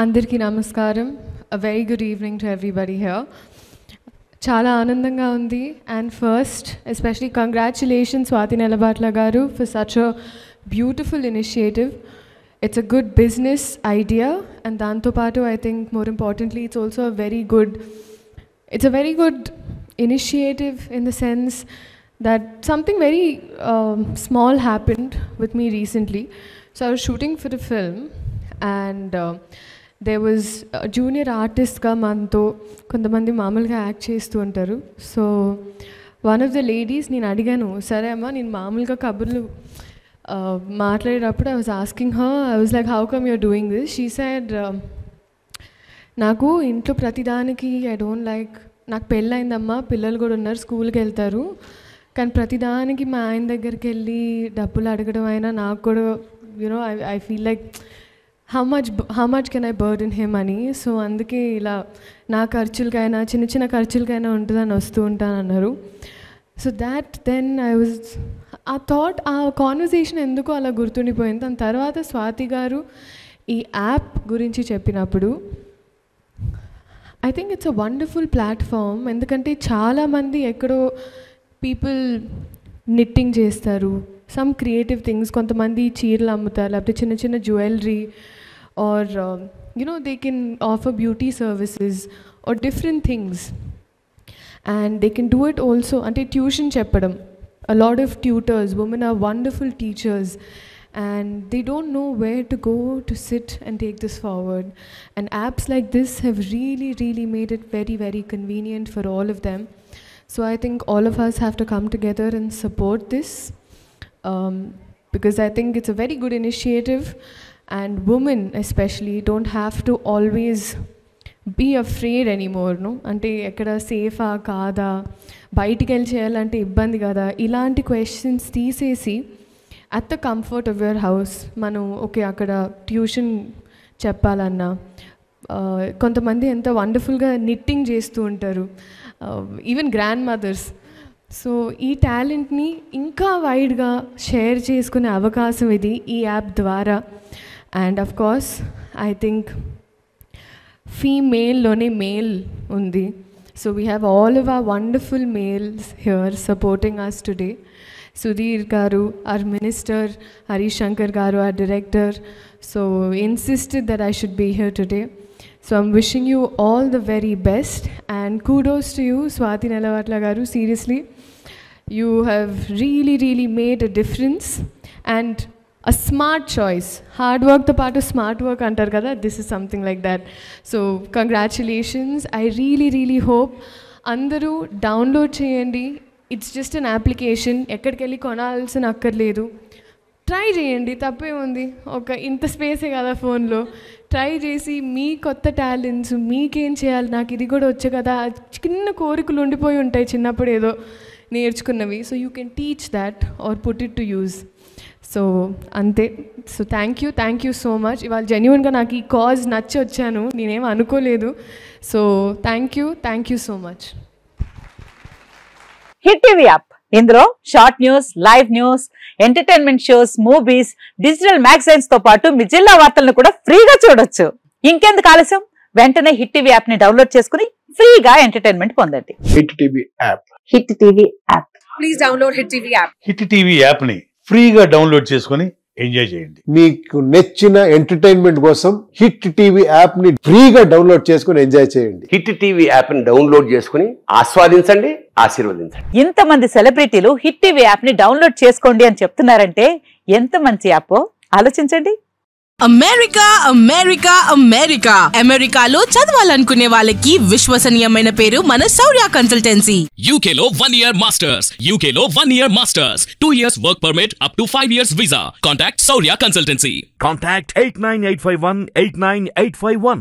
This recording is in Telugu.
Andarki namaskaram. A very good evening to everybody here. Chala anandanga undi, and first especially congratulations Swati Nelabatla garu for such a beautiful initiative. It's a good business idea, and danto paatu I think more importantly it's also a very good initiative in the sense that something very small happened with me recently. So I was shooting for the film, and there was a junior artist ka manto kontamandi maamuluga act chestu untaru. So one of the ladies nenu adiganu, sare amma nenu maamuluga kaburlu మాట్లాడేటప్పుడు I was asking her, I was like, how come you're doing this? She said, నాకు ఇంట్లో ప్రతిదానికి I don't like, నాకు పెళ్ళైందమ్మా, పిల్లలు కూడా ఉన్నారు, స్కూల్కి వెళ్తారు, కానీ ప్రతిదానికి మా ఆయన దగ్గరికి వెళ్ళి డబ్బులు అడగడం అయినా నాకు కూడా you know I feel like how much can I burden him అని. సో అందుకే ఇలా నా ఖర్చులకైనా చిన్న చిన్న ఖర్చులకైనా ఉంటుందని వస్తూ ఉంటాను అన్నారు. సో దాట్ దెన్ ఆ థాట్, ఆ కాన్వర్సేషన్ ఎందుకో అలా గుర్తుండిపోయింది. దాని తర్వాత స్వాతి గారు ఈ యాప్ గురించి చెప్పినప్పుడు I think it's a wonderful platform. ఎందుకంటే చాలామంది ఎక్కడో పీపుల్ నిట్టింగ్ చేస్తారు, సమ్ క్రియేటివ్ థింగ్స్, కొంతమంది చీరలు అమ్ముతారు, లేకపోతే చిన్న చిన్న jewellery, or you know they can offer beauty services or different things, and they can do it also. అంటే ట్యూషన్ చెప్పడం, a lot of tutors, women are wonderful teachers, and they don't know where to go to sit and take this forward, and apps like this have really made it very convenient for all of them. So I think all of us have to come together and support this, because I think it's a very good initiative, and women especially don't have to always be afraid anymore, no? అంటే ఎక్కడ సేఫా కాదా, బయటికి వెళ్ళి చేయాలంటే ఇబ్బంది కదా, ఇలాంటి క్వశ్చన్స్ తీసేసి at the comfort of your house మనం ఓకే అక్కడ ట్యూషన్ చెప్పాలన్నా, కొంతమంది ఎంత వండర్ఫుల్గా నిట్టింగ్ చేస్తూ ఉంటారు, ఈవెన్ గ్రాండ్ మదర్స్. సో ఈ టాలెంట్ని ఇంకా వైడ్గా షేర్ చేసుకునే అవకాశం ఇది ఈ యాప్ ద్వారా. And of course I think ఫీమేల్లోనే మేల్ ఉంది. So we have all of our wonderful males here supporting us today. Sudhir garu, our minister, Harish Shankar garu, our director, so insisted that I should be here today. So I'm wishing you all the very best, and kudos to you Swati Nelabatla garu. Seriously, you have really made a difference, and a smart choice. Hard work to part of smart work antar kada, this is something like that. So congratulations. I really hope andaru download cheyandi. It's just an application, ekkadiki konalsina akkarledu. Try cheyandi, tappe undi, oka inta space kada phone lo try chesi మీ కొత్త టాలెంట్స్ మీకేం చేయాలి, నాకు ఇది కూడా వచ్చు కదా, చిన్న కోరికలు ఉండిపోయి ఉంటాయి చిన్నప్పుడు ఏదో నేర్చుకున్నవి. So you can teach that or put it to use. So అంతే. So thank you so much. ఇవాళ జెన్యున్గా నాకు ఈ కాజ్ నచ్చి వచ్చాను, నేనేం అనుకోలేదు. So thank you so much. Hit TV app, ఇందులో short news, live news, entertainment shows, movies, digital magazines తో పాటు మీ జిల్లా వార్తలను కూడా ఫ్రీగా చూడొచ్చు. ఇంకెందుకు ఆలస్యం, వెంటనే హిట్ టీవీ యాప్ ని డౌన్లోడ్ చేసుకుని ఫ్రీగా ఎంటర్టైన్మెంట్ పొందండి. Hit TV app, hit TV app, please download hit TV app. Hit TV app ని ఫ్రీగా డౌన్లోడ్ చేసుకుని ఎంజాయ్ చేయండి. మీకు నచ్చిన ఎంటర్టైన్మెంట్ కోసం హిట్ టీవీ యాప్ ని ఫ్రీగా డౌన్లోడ్ చేసుకుని ఎంజాయ్ చేయండి. హిట్ టీవీ యాప్ ని డౌన్లోడ్ చేసుకుని ఆస్వాదించండి, ఆశీర్వదించండి. ఇంతమంది సెలబ్రిటీలు హిట్ టీవీ యాప్ ని డౌన్లోడ్ చేసుకోండి అని చెప్తున్నారంటే ఎంత మంచి యాప్ ఆలోచించండి. అమెరికాలో చదవాలనుకునే వాళ్ళకి విశ్వసనీయమైన పేరు మన శౌర్య కన్సల్టెన్సీ. UK లో 1 year masters, UK లో 1 year masters, 2 years work permit up to 5 years visa. Contact Saurya Consultancy. Contact 89851 89851.